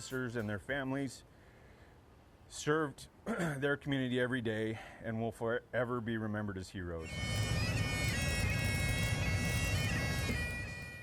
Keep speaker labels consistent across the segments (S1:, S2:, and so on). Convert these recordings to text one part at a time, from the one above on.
S1: officers and their families served their community every day and will forever be remembered as heroes.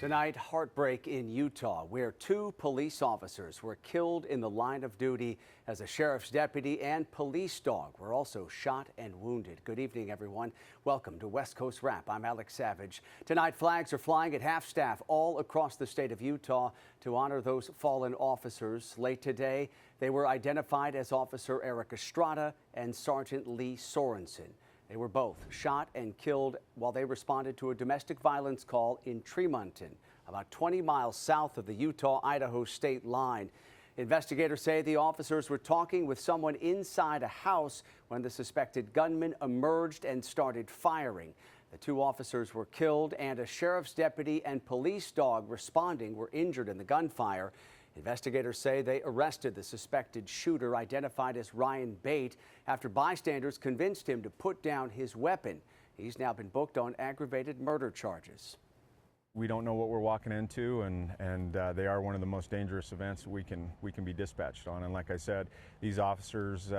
S2: Tonight, heartbreak in Utah, where 2 police officers were killed in the line of duty as a sheriff's deputy and police dog were also shot and wounded. Good evening, everyone. Welcome to West Coast Wrap. I'm Alex Savage. Tonight, flags are flying at half-staff all across the state of Utah to honor those fallen officers. Late today, they were identified as Officer Eric Estrada and Sergeant Lee Sorensen. They were both shot and killed while they responded to a domestic violence call in Tremonton, about 20 miles south of the Utah-Idaho state line. Investigators say the officers were talking with someone inside a house when the suspected gunman emerged and started firing. The 2 officers were killed, and a sheriff's deputy and police dog responding were injured in the gunfire. Investigators say they arrested the suspected shooter, identified as Ryan Bate, after bystanders convinced him to put down his weapon. He's now been booked on aggravated murder charges.
S1: We don't know what we're walking into, and they are one of the most dangerous events we can be dispatched on. And like I said, these officers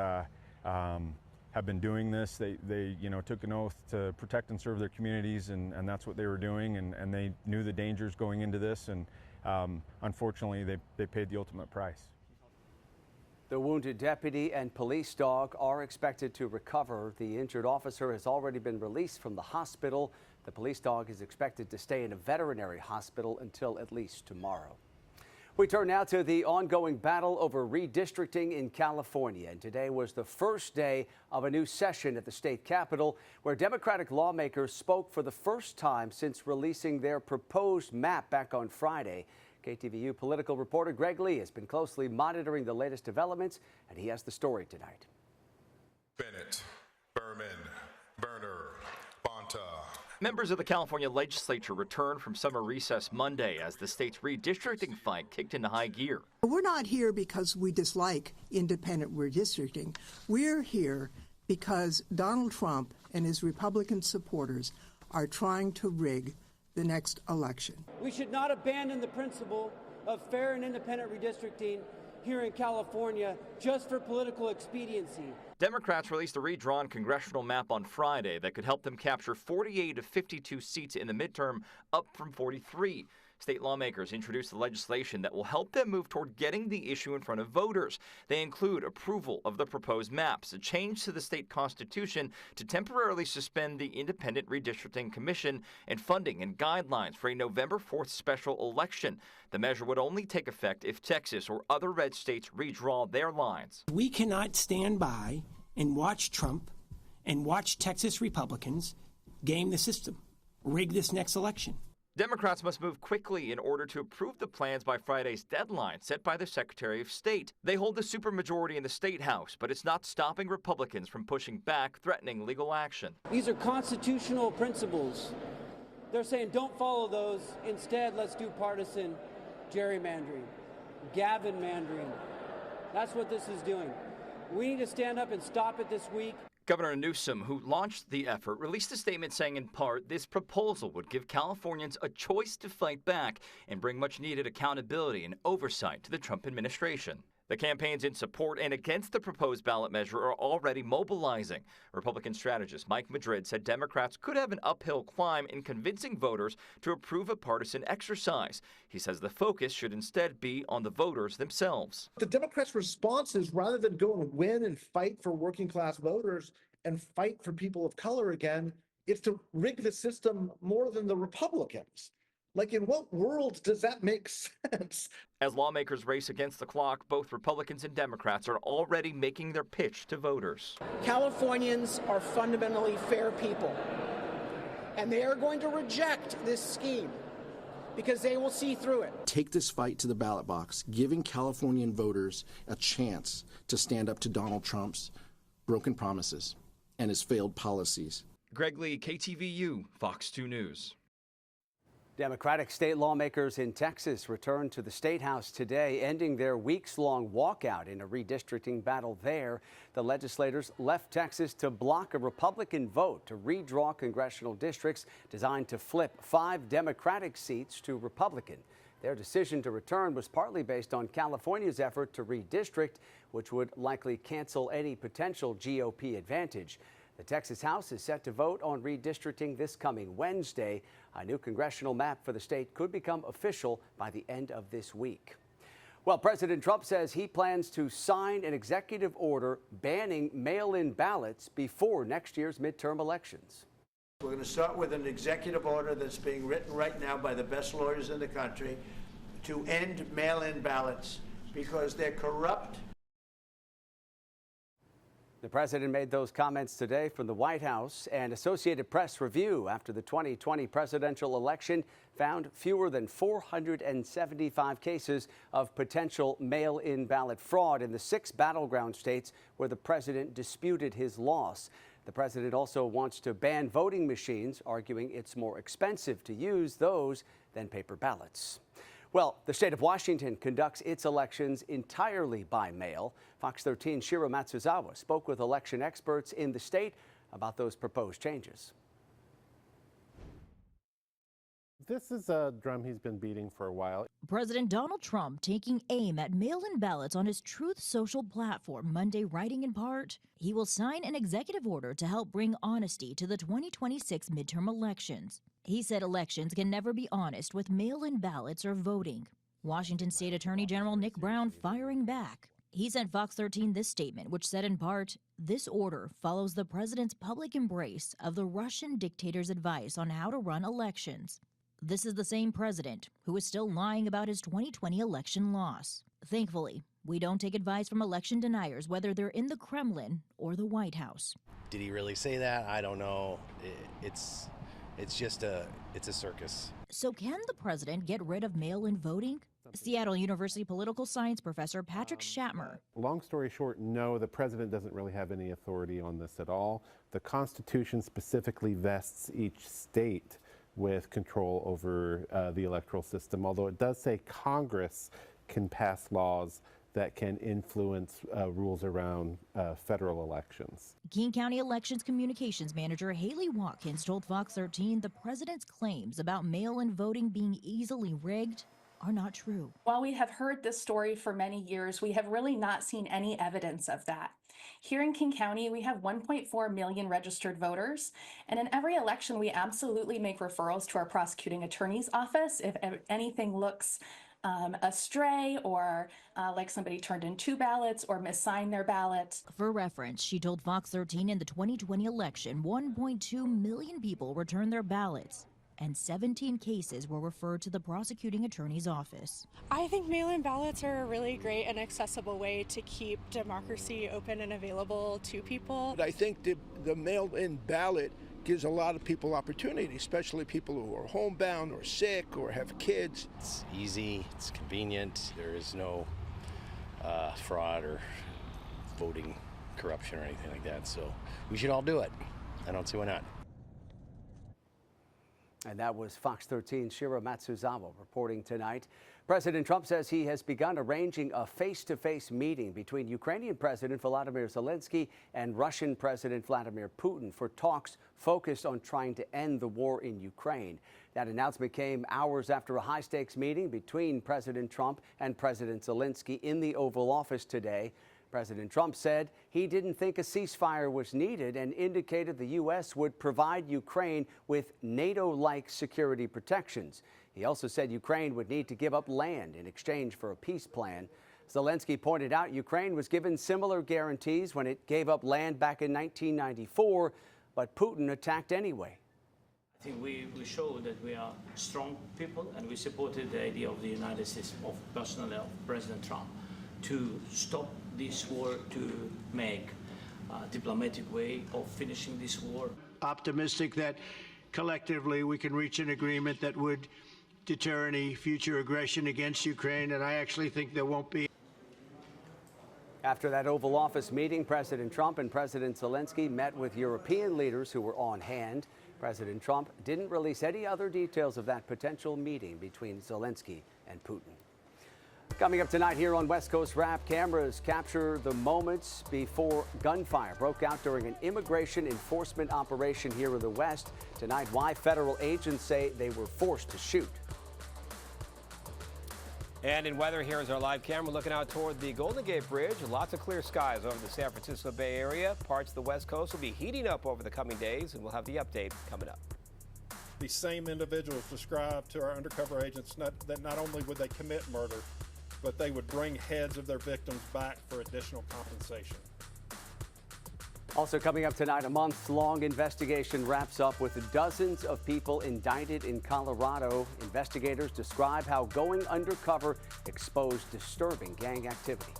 S1: have been doing this. They took an oath to protect and serve their communities, and that's what they were doing. And they knew the dangers going into this, and unfortunately, they paid the ultimate price.
S2: The wounded deputy and police dog are expected to recover. The injured officer has already been released from the hospital. The police dog is expected to stay in a veterinary hospital until at least tomorrow. We turn now to the ongoing battle over redistricting in California. And today was the first day of a new session at the state capitol, where Democratic lawmakers spoke for the first time since releasing their proposed map back on Friday. KTVU political reporter Greg Lee has been closely monitoring the latest developments, and he has the story tonight.
S3: Bennett, Berman, Berner, Bonta.
S4: Members of the California legislature returned from summer recess Monday as the state's redistricting fight kicked into high gear.
S5: We're not here because we dislike independent redistricting. We're here because Donald Trump and his Republican supporters are trying to rig the next election.
S6: We should not abandon the principle of fair and independent redistricting here in California just for political expediency.
S4: Democrats released a redrawn congressional map on Friday that could help them capture 48 of 52 seats in the midterm, up from 43. State lawmakers introduced the legislation that will help them move toward getting the issue in front of voters. They include approval of the proposed maps, a change to the state constitution to temporarily suspend the Independent Redistricting Commission, and funding and guidelines for a November 4th special election. The measure would only take effect if Texas or other red states redraw their lines.
S7: We cannot stand by and watch Trump and watch Texas Republicans game the system, rig this next election.
S4: Democrats must move quickly in order to approve the plans by Friday's deadline set by the Secretary of State. They hold the supermajority in the State House, but it's not stopping Republicans from pushing back, threatening legal action.
S6: These are constitutional principles. They're saying don't follow those. Instead, let's do partisan gerrymandering, Gavin-mandering. That's what this is doing. We need to stand up and stop it this week.
S4: Governor Newsom, who launched the effort, released a statement saying in part this proposal would give Californians a choice to fight back and bring much-needed accountability and oversight to the Trump administration. The campaigns in support and against the proposed ballot measure are already mobilizing. Republican strategist Mike Madrid said Democrats could have an uphill climb in convincing voters to approve a partisan exercise. He says the focus should instead be on the voters themselves.
S8: The Democrats' response is, rather than go and win and fight for working class voters and fight for people of color again, it's to rig the system more than the Republicans. Like, in what world does that make sense?
S4: As lawmakers race against the clock, both Republicans and Democrats are already making their pitch to voters.
S9: Californians are fundamentally fair people, and they are going to reject this scheme because they will see through it.
S10: Take this fight to the ballot box, giving Californian voters a chance to stand up to Donald Trump's broken promises and his failed policies.
S4: Greg Lee, KTVU, Fox 2 News.
S2: Democratic state lawmakers in Texas returned to the State House today, ending their weeks-long walkout in a redistricting battle there. The legislators left Texas to block a Republican vote to redraw congressional districts designed to flip 5 Democratic seats to Republican. Their decision to return was partly based on California's effort to redistrict, which would likely cancel any potential GOP advantage. The Texas House is set to vote on redistricting this coming Wednesday. A new congressional map for the state could become official by the end of this week. Well, President Trump says he plans to sign an executive order banning mail-in ballots before next year's midterm elections.
S11: We're going to start with an executive order that's being written right now by the best lawyers in the country to end mail-in ballots because they're corrupt.
S2: The president made those comments today from the White House, and Associated Press review after the 2020 presidential election found fewer than 475 cases of potential mail-in ballot fraud in the 6 battleground states where the president disputed his loss. The president also wants to ban voting machines, arguing it's more expensive to use those than paper ballots. Well, the state of Washington conducts its elections entirely by mail. Fox 13's Shiro Matsuzawa spoke with election experts in the state about those proposed changes.
S12: This is a drum he's been beating for a while.
S13: President Donald Trump taking aim at mail-in ballots on his Truth Social platform Monday, writing in part, he will sign an executive order to help bring honesty to the 2026 midterm elections. He said elections can never be honest with mail-in ballots or voting. Washington State Attorney General Nick Brown firing back. He sent Fox 13 this statement, which said in part, this order follows the president's public embrace of the Russian dictator's advice on how to run elections. This is the same president who is still lying about his 2020 election loss. Thankfully, we don't take advice from election deniers, whether they're in the Kremlin or the White House.
S14: Did he really say that? I don't know. It's just a circus.
S13: So can the president get rid of mail-in voting? Seattle University political science professor Patrick Shatner.
S12: Long story short, no, the president doesn't really have any authority on this at all. The Constitution specifically vests each state with control over the electoral system, although it does say Congress can pass laws that can influence rules around federal elections.
S13: King County Elections Communications Manager Haley Watkins told Fox 13 the president's claims about mail-in voting being easily rigged are not true.
S15: While we have heard this story for many years, we have really not seen any evidence of that. Here in King County, we have 1.4 million registered voters, and in every election, we absolutely make referrals to our prosecuting attorney's office if anything looks astray or like somebody turned in 2 ballots or missigned their ballot.
S13: For reference, she told Fox 13 in the 2020 election, 1.2 million people returned their ballots, and 17 cases were referred to the prosecuting attorney's office.
S16: I think mail-in ballots are a really great and accessible way to keep democracy open and available to people.
S11: I think the mail-in ballot gives a lot of people opportunity, especially people who are homebound or sick or have kids.
S14: It's easy, it's convenient, there is no fraud or voting corruption or anything like that, so we should all do it. I don't see why not.
S2: And that was Fox 13's Shiro Matsuzawa reporting tonight. President Trump says he has begun arranging a face-to-face meeting between Ukrainian President Volodymyr Zelensky and Russian President Vladimir Putin for talks focused on trying to end the war in Ukraine. That announcement came hours after a high-stakes meeting between President Trump and President Zelensky in the Oval Office today. President Trump said he didn't think a ceasefire was needed and indicated the U.S. would provide Ukraine with NATO-like security protections. He also said Ukraine would need to give up land in exchange for a peace plan. Zelensky pointed out Ukraine was given similar guarantees when it gave up land back in 1994, but Putin attacked anyway.
S17: I think we showed that we are strong people, and we supported the idea of the United States, of personally of President Trump, to stop this war, to make a diplomatic way of finishing this war.
S11: Optimistic that collectively we can reach an agreement that would deter any future aggression against Ukraine, and I actually think there won't be.
S2: After that Oval Office meeting, President Trump and President Zelensky met with European leaders who were on hand. President Trump didn't release any other details of that potential meeting between Zelensky and Putin. Coming up tonight here on West Coast Wrap, cameras capture the moments before gunfire broke out during an immigration enforcement operation here in the West. Tonight, why federal agents say they were forced to shoot.
S18: And in weather, here is our live camera looking out toward the Golden Gate Bridge. Lots of clear skies over the San Francisco Bay Area. Parts of the West Coast will be heating up over the coming days, and we'll have the update coming up.
S19: These same individuals described to our undercover agents that not only would they commit murder, but they would bring heads of their victims back for additional compensation.
S2: Also coming up tonight, a month-long investigation wraps up with dozens of people indicted in Colorado. Investigators describe how going undercover exposed disturbing gang activity.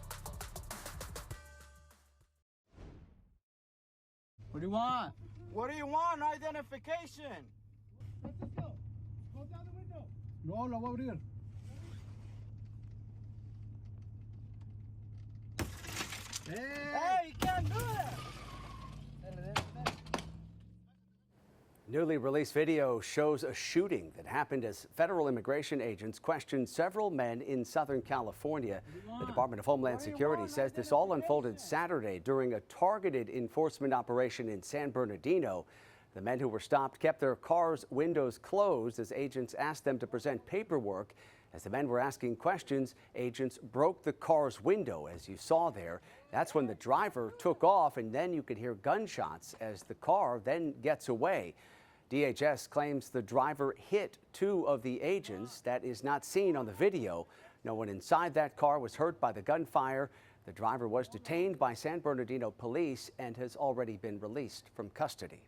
S20: What do you want? What do you want? Identification. Let's go. Go down the window. No, lo voy a abrir. Hey, you can't do that.
S2: Newly released video shows a shooting that happened as federal immigration agents questioned several men in Southern California. The Department of Homeland Security says this all unfolded Saturday during a targeted enforcement operation in San Bernardino. The men who were stopped kept their cars' windows closed as agents asked them to present paperwork. As the men were asking questions, agents broke the car's window, as you saw there. That's when the driver took off, and then you could hear gunshots as the car then gets away. DHS claims the driver hit two of the agents. That is not seen on the video. No one inside that car was hurt by the gunfire. The driver was detained by San Bernardino police and has already been released from custody.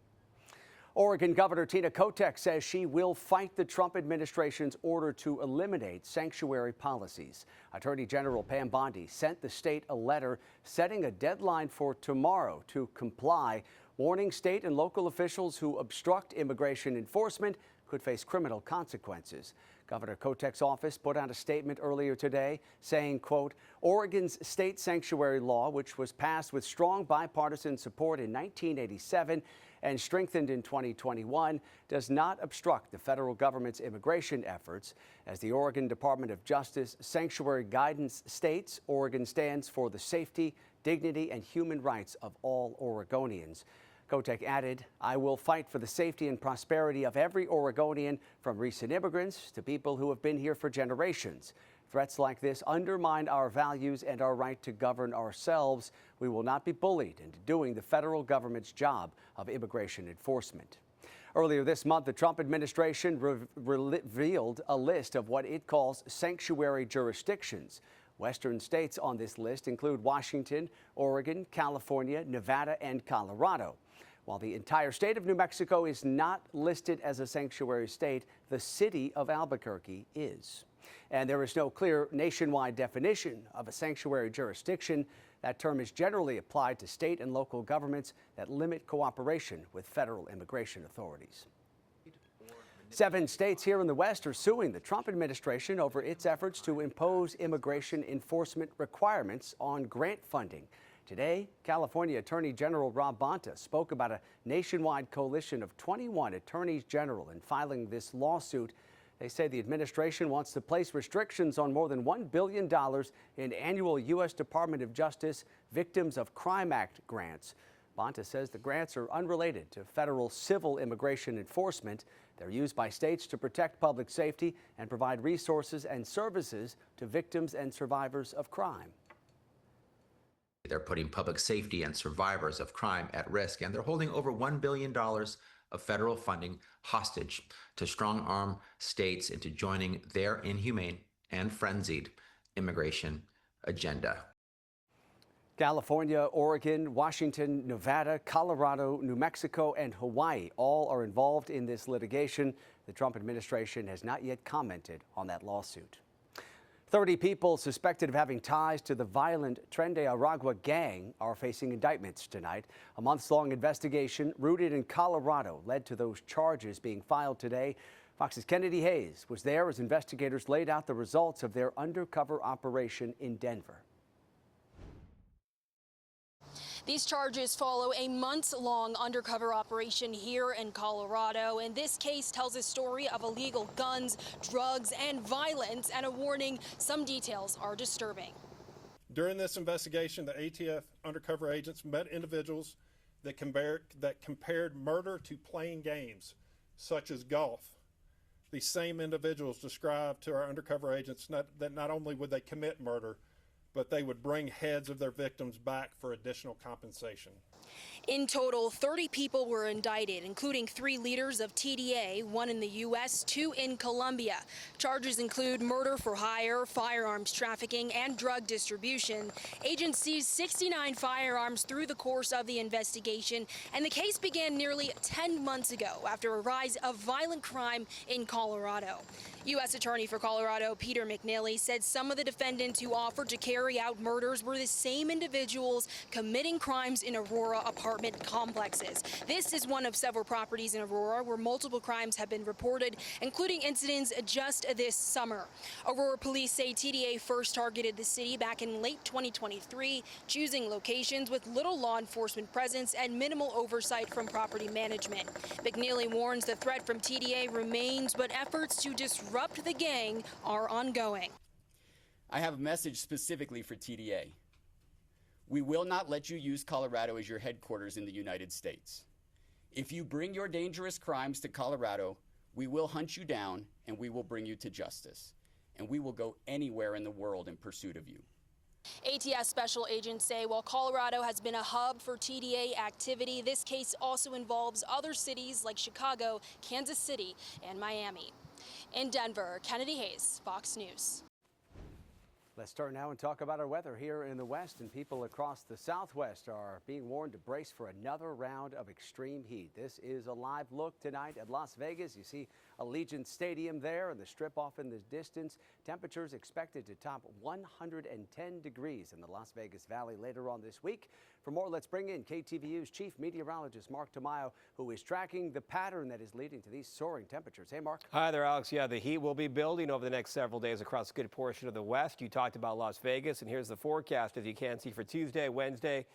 S2: Oregon Governor Tina Kotek says she will fight the Trump administration's order to eliminate sanctuary policies. Attorney General Pam Bondi sent the state a letter setting a deadline for tomorrow to comply, warning state and local officials who obstruct immigration enforcement could face criminal consequences. Governor Kotek's office put out a statement earlier today saying, quote, Oregon's state sanctuary law, which was passed with strong bipartisan support in 1987 and strengthened in 2021, does not obstruct the federal government's immigration efforts. As the Oregon Department of Justice sanctuary guidance states, Oregon stands for the safety, dignity, and human rights of all Oregonians. Kotek added, I will fight for the safety and prosperity of every Oregonian, from recent immigrants to people who have been here for generations. Threats like this undermine our values and our right to govern ourselves. We will not be bullied into doing the federal government's job of immigration enforcement. Earlier this month, the Trump administration revealed a list of what it calls sanctuary jurisdictions. Western states on this list include Washington, Oregon, California, Nevada, and Colorado. While the entire state of New Mexico is not listed as a sanctuary state, the city of Albuquerque is. And there is no clear nationwide definition of a sanctuary jurisdiction. That term is generally applied to state and local governments that limit cooperation with federal immigration authorities. 7 states here in the West are suing the Trump administration over its efforts to impose immigration enforcement requirements on grant funding. Today, California Attorney General Rob Bonta spoke about a nationwide coalition of 21 attorneys general in filing this lawsuit. They say the administration wants to place restrictions on more than $1 billion in annual U.S. Department of Justice Victims of Crime Act grants. Bonta says the grants are unrelated to federal civil immigration enforcement. They're used by states to protect public safety and provide resources and services to victims and survivors of crime.
S21: They're putting public safety and survivors of crime at risk, and they're holding over $1 billion of federal funding hostage to strong-arm states into joining their inhumane and frenzied immigration agenda.
S2: California, Oregon, Washington, Nevada, Colorado, New Mexico, and Hawaii all are involved in this litigation. The Trump administration has not yet commented on that lawsuit. 30 people suspected of having ties to the violent Tren de Aragua gang are facing indictments tonight. A months-long investigation rooted in Colorado led to those charges being filed today. Fox's Kennedy Hayes was there as investigators laid out the results of their undercover operation in Denver.
S22: These charges follow a months-long undercover operation here in Colorado, and this case tells a story of illegal guns, drugs, and violence, and a warning some details are disturbing.
S19: During this investigation, the ATF undercover agents met individuals that compared murder to playing games, such as golf. these same individuals described to our undercover agents that not only would they commit murder, but they would bring heads of their victims back for additional compensation.
S22: In total, 30 people were indicted, including 3 leaders of TDA, 1 in the U.S., 2 in Colombia. Charges include murder for hire, firearms trafficking, and drug distribution. Agents seized 69 firearms through the course of the investigation, and the case began nearly 10 months ago after a rise of violent crime in Colorado. U.S. Attorney for Colorado Peter McNeely said some of the defendants who offered to carry out murders were the same individuals committing crimes in Aurora apartment complexes. This is one of several properties in Aurora where multiple crimes have been reported, including incidents just this summer. Aurora police say TDA first targeted the city back in late 2023, choosing locations with little law enforcement presence and minimal oversight from property management. McNeely warns the threat from TDA remains, but efforts to disrupt the gang are ongoing.
S1: I have a message specifically for TDA. We will not let you use Colorado as your headquarters in the United States. If you bring your dangerous crimes to Colorado, we will hunt you down and we will bring you to justice. And we will go anywhere in the world in pursuit of you.
S22: ATS special agents say while Colorado has been a hub for TDA activity, this case also involves other cities like Chicago, Kansas City, and Miami. In Denver, Kennedy Hayes, Fox News.
S2: Let's turn now and talk about our weather here in the West, and people across the Southwest are being warned to brace for another round of extreme heat. This is a live look tonight at Las Vegas. You see Allegiant Stadium there and the Strip off in the distance. Temperatures expected to top 110 degrees in the Las Vegas Valley later on this week. For more, let's bring in KTVU's chief meteorologist, Mark Tamayo, who is tracking the pattern that is leading to these soaring temperatures. Hey, Mark.
S18: Hi there, Alex. Yeah, the heat will be building over the next several days across a good portion of the West. You talked about Las Vegas, and here's the forecast, as you can see, for Tuesday, Wednesday,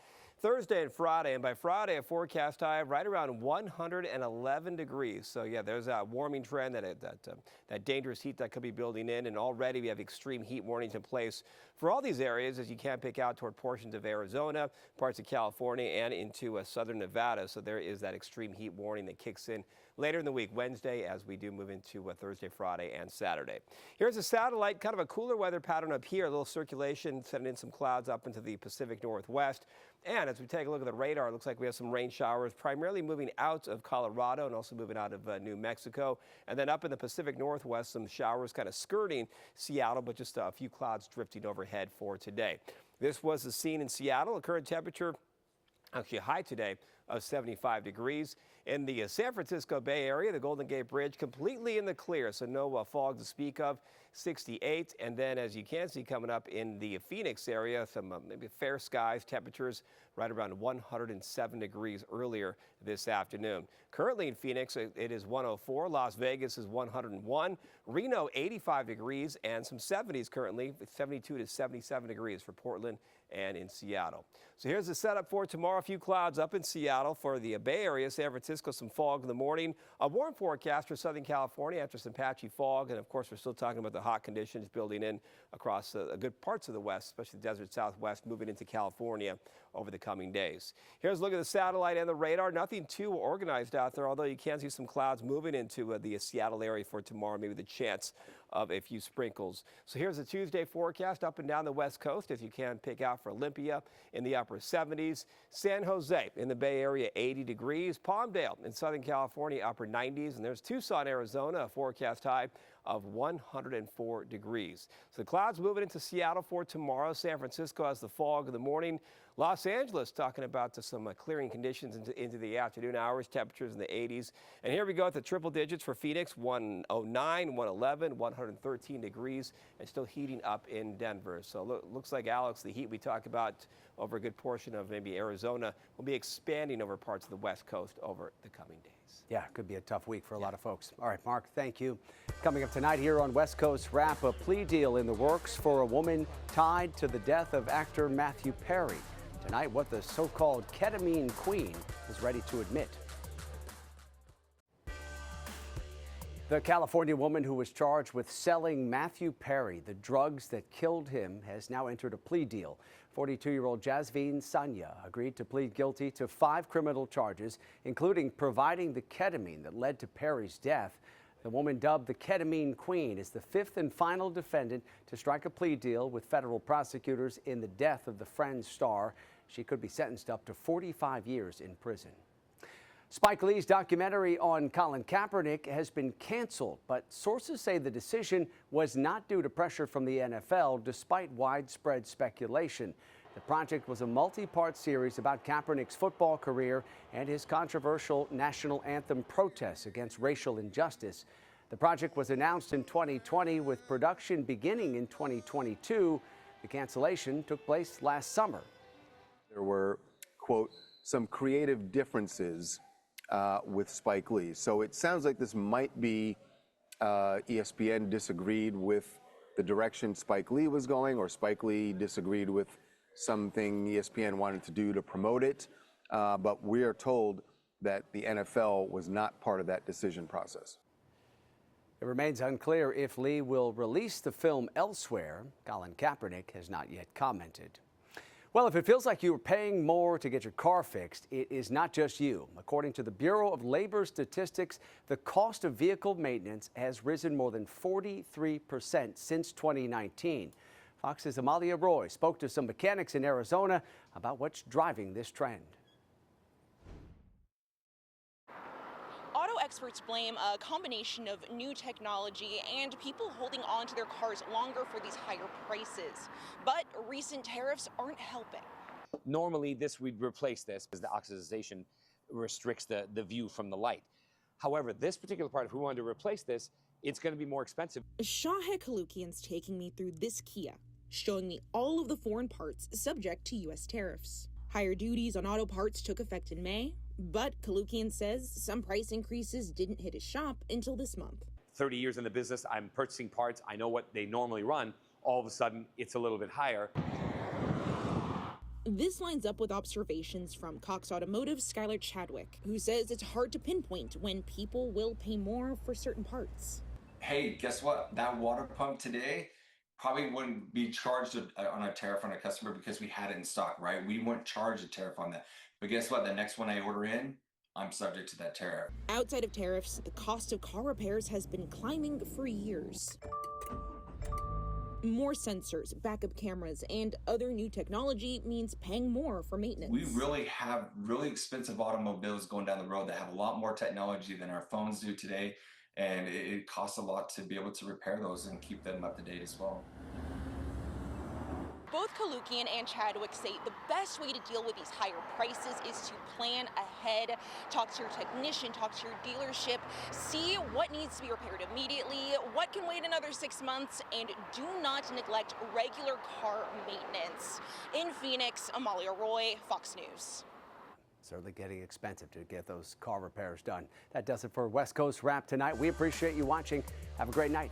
S18: Thursday, and Friday. And by Friday, a forecast high of right around 111 degrees. So, yeah, there's a warming trend, that dangerous heat that could be building in. And already we have extreme heat warnings in place for all these areas, as you can pick out toward portions of Arizona, parts of California, and into southern Nevada. So there is that extreme heat warning that kicks in later in the week, Wednesday, as we do move into Thursday, Friday, and Saturday. Here's a satellite, kind of a cooler weather pattern up here, a little circulation sending in some clouds up into the Pacific Northwest. And as we take a look at the radar, it looks like we have some rain showers primarily moving out of Colorado and also moving out of New Mexico. And then up in the Pacific Northwest, some showers kind of skirting Seattle, but just a few clouds drifting overhead for today. This was the scene in Seattle. A current temperature, actually a high today, of 75 degrees. In the San Francisco Bay Area, the Golden Gate Bridge completely in the clear, so no fog to speak of, 68. And then, as you can see coming up in the Phoenix area, some maybe fair skies, temperatures right around 107 degrees earlier this afternoon. Currently in Phoenix, it is 104. Las Vegas is 101. Reno, 85 degrees, and some 70s currently, 72 to 77 degrees for Portland and in Seattle. So here's the setup for tomorrow. A few clouds up in Seattle. For the Bay Area, San Francisco, some fog in the morning. A warm forecast for Southern California after some patchy fog. And of course, we're still talking about the hot conditions building in across good parts of the West, especially the desert Southwest, moving into California over the coming days. Here's a look at the satellite and the radar. Nothing too organized out there, although you can see some clouds moving into the Seattle area for tomorrow, maybe the chance of a few sprinkles. So here's the Tuesday forecast up and down the West Coast, as you can pick out for Olympia in the upper 70s. San Jose in the Bay Area, 80 degrees. Palmdale in Southern California, upper 90s. And there's Tucson, Arizona, a forecast high of 104 degrees. So the clouds moving into Seattle for tomorrow. San Francisco has the fog in the morning. Los Angeles talking about some clearing conditions into the afternoon hours, temperatures in the 80s. And here we go at the triple digits for Phoenix, 109, 111, 113 degrees, and still heating up in Denver. So looks like, Alex, the heat we talk about over a good portion of maybe Arizona will be expanding over parts of the West Coast over the coming days.
S2: Yeah, could be a tough week for a lot of folks. All right, Mark, thank you. Coming up tonight here on West Coast Wrap, a plea deal in the works for a woman tied to the death of actor Matthew Perry. Tonight, what the so-called ketamine queen is ready to admit. The California woman who was charged with selling Matthew Perry the drugs that killed him has now entered a plea deal. 42-year-old Jasveen Sanya agreed to plead guilty to 5 criminal charges, including providing the ketamine that led to Perry's death. The woman dubbed the Ketamine Queen is the fifth and final defendant to strike a plea deal with federal prosecutors in the death of the Friends star. She could be sentenced up to 45 years in prison. Spike Lee's documentary on Colin Kaepernick has been canceled, but sources say the decision was not due to pressure from the NFL, despite widespread speculation. The project was a multi-part series about Kaepernick's football career and his controversial national anthem protests against racial injustice. The project was announced in 2020 with production beginning in 2022. The cancellation took place last summer.
S3: There were, quote, some creative differences with Spike Lee. So it sounds like this might be ESPN disagreed with the direction Spike Lee was going, or Spike Lee disagreed with something ESPN wanted to do to promote it. But we are told that the NFL was not part of that decision process.
S2: It remains unclear if Lee will release the film elsewhere. Colin Kaepernick has not yet commented. Well, if it feels like you're paying more to get your car fixed, it is not just you. According to the Bureau of Labor Statistics, the cost of vehicle maintenance has risen more than 43% since 2019. Fox's Amalia Roy spoke to some mechanics in Arizona about what's driving this trend.
S5: Auto experts blame a combination of new technology and people holding on to their cars longer for these higher prices. But recent tariffs aren't helping.
S23: Normally, we'd replace this because the oxidization restricts the view from the light. However, this particular part, if we wanted to replace this, it's going to be more expensive.
S24: Shahed Kalukian's taking me through this Kia, showing me all of the foreign parts subject to U.S. tariffs. Higher duties on auto parts took effect in May, but Kalukian says some price increases didn't hit his shop until this month.
S23: 30 years in the business, I'm purchasing parts, I know what they normally run. All of a sudden, it's a little bit higher.
S24: This lines up with observations from Cox Automotive's Skylar Chadwick, who says it's hard to pinpoint when people will pay more for certain parts.
S25: Hey, guess what? That water pump today probably wouldn't be charged on a tariff on a customer because we had it in stock, right? We weren't charged a tariff on that. But guess what? The next one I order in, I'm subject to that tariff.
S24: Outside of tariffs, the cost of car repairs has been climbing for years. More sensors, backup cameras, and other new technology means paying more for maintenance.
S25: We really have really expensive automobiles going down the road that have a lot more technology than our phones do today. And it costs a lot to be able to repair those and keep them up to date as well.
S5: Both Kalukian and Chadwick say the best way to deal with these higher prices is to plan ahead, talk to your technician, talk to your dealership, see what needs to be repaired immediately, what can wait another 6 months, and do not neglect regular car maintenance. In Phoenix, Amalia Roy, Fox News.
S2: Certainly getting expensive to get those car repairs done. That does it for West Coast Wrap tonight. We appreciate you watching. Have a great night.